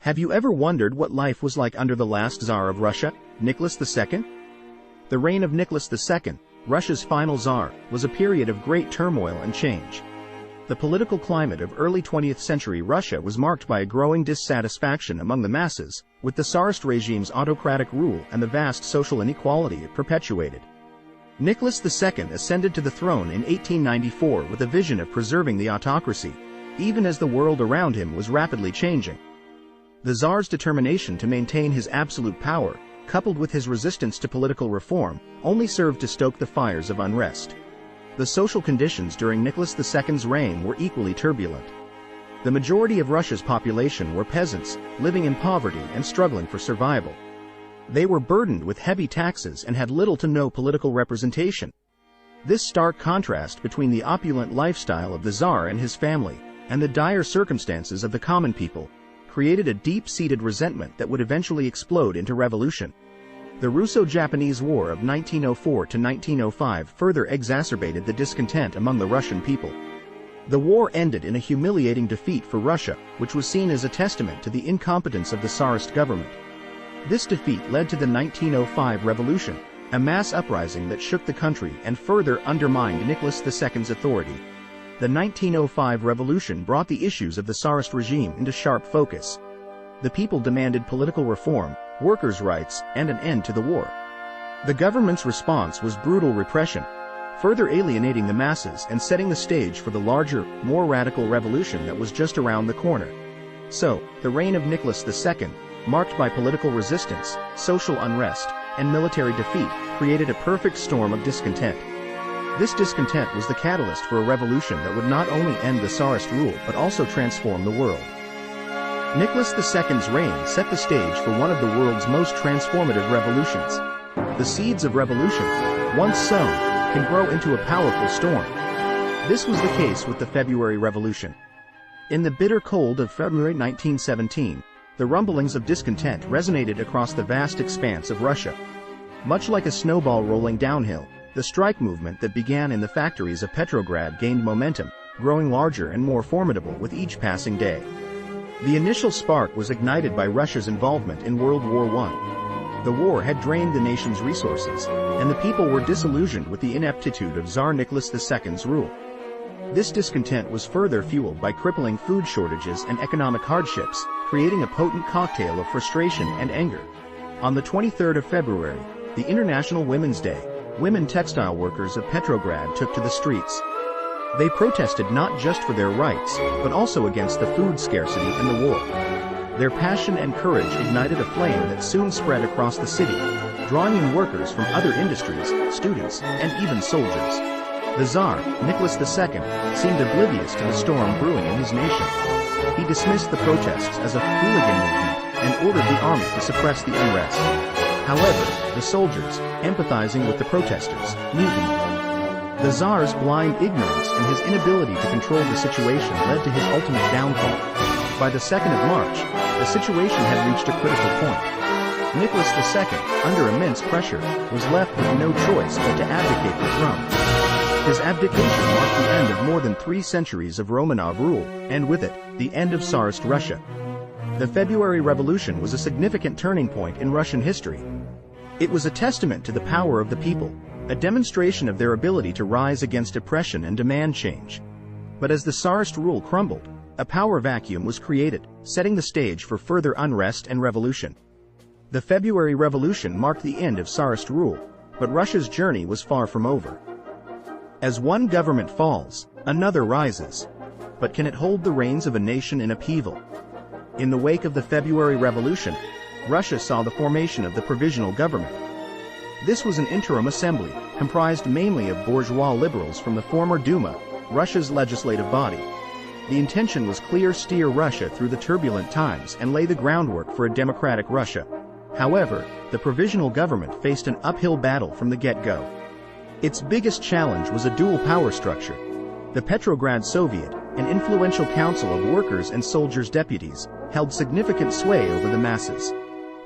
Have you ever wondered what life was like under the last Tsar of Russia, Nicholas II? The reign of Nicholas II, Russia's final Tsar, was a period of great turmoil and change. The political climate of early 20th century Russia was marked by a growing dissatisfaction among the masses, with the Tsarist regime's autocratic rule and the vast social inequality it perpetuated. Nicholas II ascended to the throne in 1894 with a vision of preserving the autocracy, even as the world around him was rapidly changing. The Tsar's determination to maintain his absolute power, coupled with his resistance to political reform, only served to stoke the fires of unrest. The social conditions during Nicholas II's reign were equally turbulent. The majority of Russia's population were peasants, living in poverty and struggling for survival. They were burdened with heavy taxes and had little to no political representation. This stark contrast between the opulent lifestyle of the Tsar and his family, and the dire circumstances of the common people, created a deep-seated resentment that would eventually explode into revolution. The Russo-Japanese War of 1904 to 1905 further exacerbated the discontent among the Russian people. The war ended in a humiliating defeat for Russia, which was seen as a testament to the incompetence of the Tsarist government. This defeat led to the 1905 revolution, a mass uprising that shook the country and further undermined Nicholas II's authority. The 1905 revolution brought the issues of the Tsarist regime into sharp focus. The people demanded political reform, workers' rights, and an end to the war. The government's response was brutal repression, further alienating the masses and setting the stage for the larger, more radical revolution that was just around the corner. So, the reign of Nicholas II, marked by political resistance, social unrest, and military defeat, created a perfect storm of discontent. This discontent was the catalyst for a revolution that would not only end the Tsarist rule but also transform the world. Nicholas II's reign set the stage for one of the world's most transformative revolutions. The seeds of revolution, once sown, can grow into a powerful storm. This was the case with the February Revolution. In the bitter cold of February 1917, the rumblings of discontent resonated across the vast expanse of Russia. Much like a snowball rolling downhill, the strike movement that began in the factories of Petrograd gained momentum, growing larger and more formidable with each passing day. The initial spark was ignited by Russia's involvement in World War I. The war had drained the nation's resources, and the people were disillusioned with the ineptitude of Tsar Nicholas II's rule. This discontent was further fueled by crippling food shortages and economic hardships, creating a potent cocktail of frustration and anger. On the 23rd of February, the International Women's Day, women textile workers of Petrograd took to the streets. They protested not just for their rights, but also against the food scarcity and the war. Their passion and courage ignited a flame that soon spread across the city, drawing in workers from other industries, students, and even soldiers. The Tsar, Nicholas II, seemed oblivious to the storm brewing in his nation. He dismissed the protests as a hooligan movement and ordered the army to suppress the unrest. However, the soldiers, empathizing with the protesters, mutinied. The Tsar's blind ignorance and his inability to control the situation led to his ultimate downfall. By the 2nd of March, the situation had reached a critical point. Nicholas II, under immense pressure, was left with no choice but to abdicate the throne. His abdication marked the end of more than 3 centuries of Romanov rule, and with it, the end of Tsarist Russia. The February Revolution was a significant turning point in Russian history. It was a testament to the power of the people, a demonstration of their ability to rise against oppression and demand change. But as the Tsarist rule crumbled, a power vacuum was created, setting the stage for further unrest and revolution. The February Revolution marked the end of Tsarist rule, but Russia's journey was far from over. As one government falls, another rises. But can it hold the reins of a nation in upheaval? In the wake of the February Revolution, Russia saw the formation of the Provisional Government. This was an interim assembly, comprised mainly of bourgeois liberals from the former Duma, Russia's legislative body. The intention was clear: steer Russia through the turbulent times and lay the groundwork for a democratic Russia. However, the Provisional Government faced an uphill battle from the get-go. Its biggest challenge was a dual power structure. The Petrograd Soviet, an influential council of workers' and soldiers' deputies, held significant sway over the masses.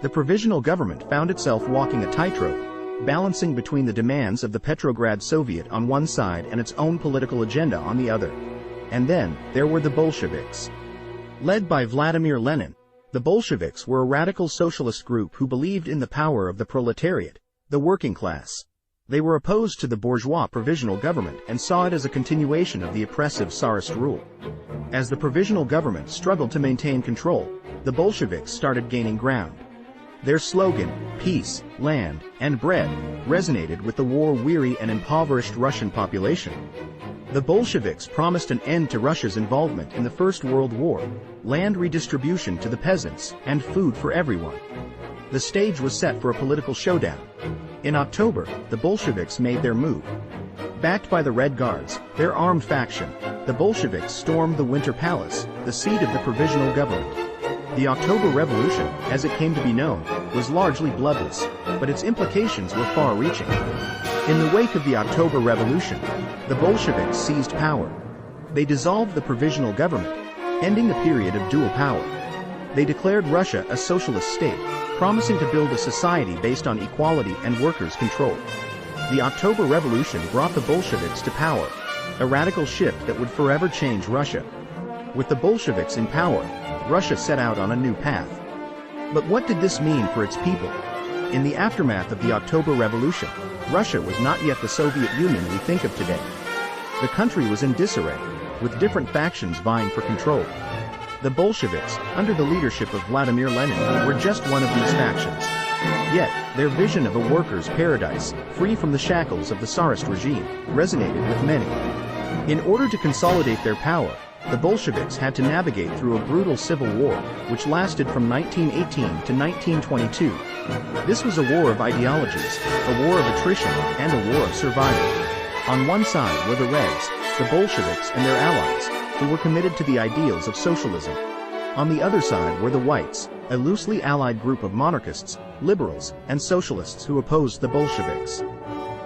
The Provisional Government found itself walking a tightrope, balancing between the demands of the Petrograd Soviet on one side and its own political agenda on the other. And then, there were the Bolsheviks. Led by Vladimir Lenin, The Bolsheviks were a radical socialist group who believed in the power of the proletariat, the working class. They were opposed to the bourgeois Provisional Government and saw it as a continuation of the oppressive Tsarist rule. As the Provisional Government struggled to maintain control, the Bolsheviks started gaining ground. Their slogan, "Peace, Land, and Bread," resonated with the war-weary and impoverished Russian population. The Bolsheviks promised an end to Russia's involvement in the First World War, land redistribution to the peasants, and food for everyone. The stage was set for a political showdown. In October, the Bolsheviks made their move. Backed by the Red Guards, their armed faction, the Bolsheviks stormed the Winter Palace, the seat of the Provisional Government. The October Revolution, as it came to be known, was largely bloodless, but its implications were far-reaching. In the wake of the October Revolution, the Bolsheviks seized power. They dissolved the Provisional Government, ending the period of dual power. They declared Russia a socialist state, promising to build a society based on equality and workers' control. The October Revolution brought the Bolsheviks to power, a radical shift that would forever change Russia. With the Bolsheviks in power, Russia set out on a new path. But what did this mean for its people? In the aftermath of the October Revolution, Russia was not yet the Soviet Union we think of today. The country was in disarray, with different factions vying for control. The Bolsheviks, under the leadership of Vladimir Lenin, were just one of these factions. Yet, their vision of a workers' paradise, free from the shackles of the Tsarist regime, resonated with many. In order to consolidate their power, the Bolsheviks had to navigate through a brutal civil war, which lasted from 1918 to 1922. This was a war of ideologies, a war of attrition, and a war of survival. On one side were the Reds, the Bolsheviks and their allies, who were committed to the ideals of socialism. On the other side were the Whites, a loosely allied group of monarchists, liberals, and socialists who opposed the Bolsheviks.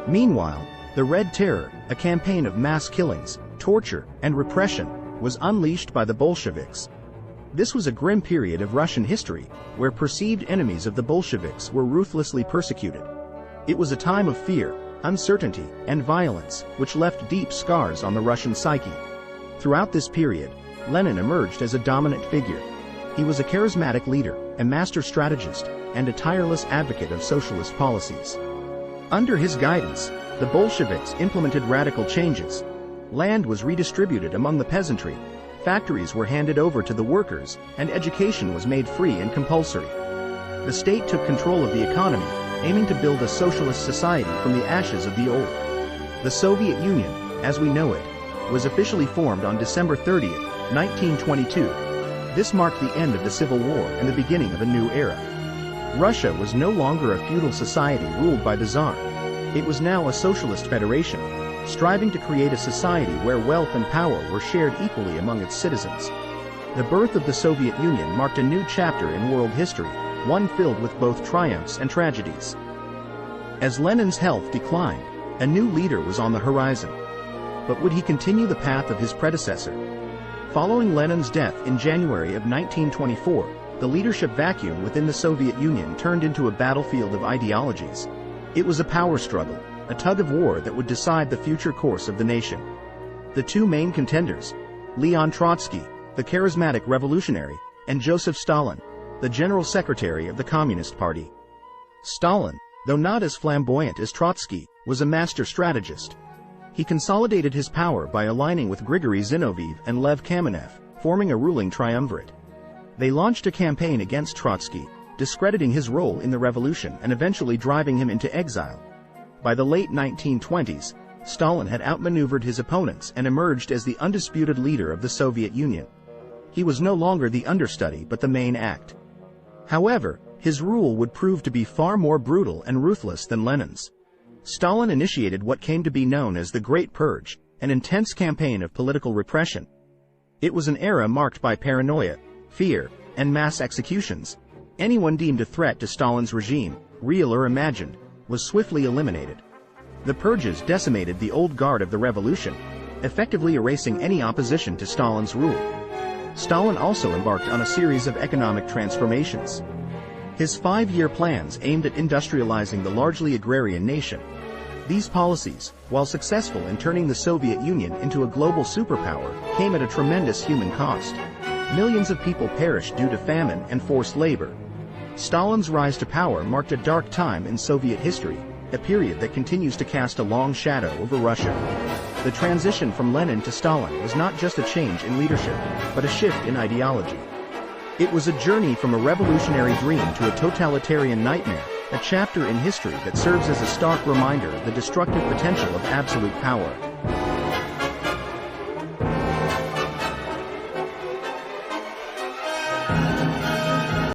Meanwhile, the Red Terror, a campaign of mass killings, torture, and repression, was unleashed by the Bolsheviks. This was a grim period of Russian history, where perceived enemies of the Bolsheviks were ruthlessly persecuted. It was a time of fear, uncertainty, and violence, which left deep scars on the Russian psyche. Throughout this period, Lenin emerged as a dominant figure. He was a charismatic leader, a master strategist, and a tireless advocate of socialist policies. Under his guidance, the Bolsheviks implemented radical changes. Land was redistributed among the peasantry, factories were handed over to the workers, and education was made free and compulsory. The state took control of the economy, aiming to build a socialist society from the ashes of the old. The Soviet Union, as we know it, was officially formed on December 30th, 1922. This marked the end of the Civil War and the beginning of a new era. Russia was no longer a feudal society ruled by the Tsar. It was now a socialist federation, striving to create a society where wealth and power were shared equally among its citizens. The birth of the Soviet Union marked a new chapter in world history, one filled with both triumphs and tragedies. As Lenin's health declined, a new leader was on the horizon. But would he continue the path of his predecessor? Following Lenin's death in January of 1924, the leadership vacuum within the Soviet Union turned into a battlefield of ideologies. It was a power struggle, a tug-of-war that would decide the future course of the nation. The two main contenders, Leon Trotsky, the charismatic revolutionary, and Joseph Stalin, the general secretary of the Communist Party. Stalin, though not as flamboyant as Trotsky, was a master strategist. He consolidated his power by aligning with Grigory Zinoviev and Lev Kamenev, forming a ruling triumvirate. They launched a campaign against Trotsky, discrediting his role in the revolution and eventually driving him into exile. By the late 1920s, Stalin had outmaneuvered his opponents and emerged as the undisputed leader of the Soviet Union. He was no longer the understudy but the main act. However, his rule would prove to be far more brutal and ruthless than Lenin's. Stalin initiated what came to be known as the Great Purge, an intense campaign of political repression. It was an era marked by paranoia, fear, and mass executions. Anyone deemed a threat to Stalin's regime, real or imagined, was swiftly eliminated. The purges decimated the old guard of the revolution, effectively erasing any opposition to Stalin's rule. Stalin also embarked on a series of economic transformations. His 5-year plans aimed at industrializing the largely agrarian nation. These policies, while successful in turning the Soviet Union into a global superpower, came at a tremendous human cost. Millions of people perished due to famine and forced labor. Stalin's rise to power marked a dark time in Soviet history, a period that continues to cast a long shadow over Russia. The transition from Lenin to Stalin was not just a change in leadership, but a shift in ideology. It was a journey from a revolutionary dream to a totalitarian nightmare, a chapter in history that serves as a stark reminder of the destructive potential of absolute power.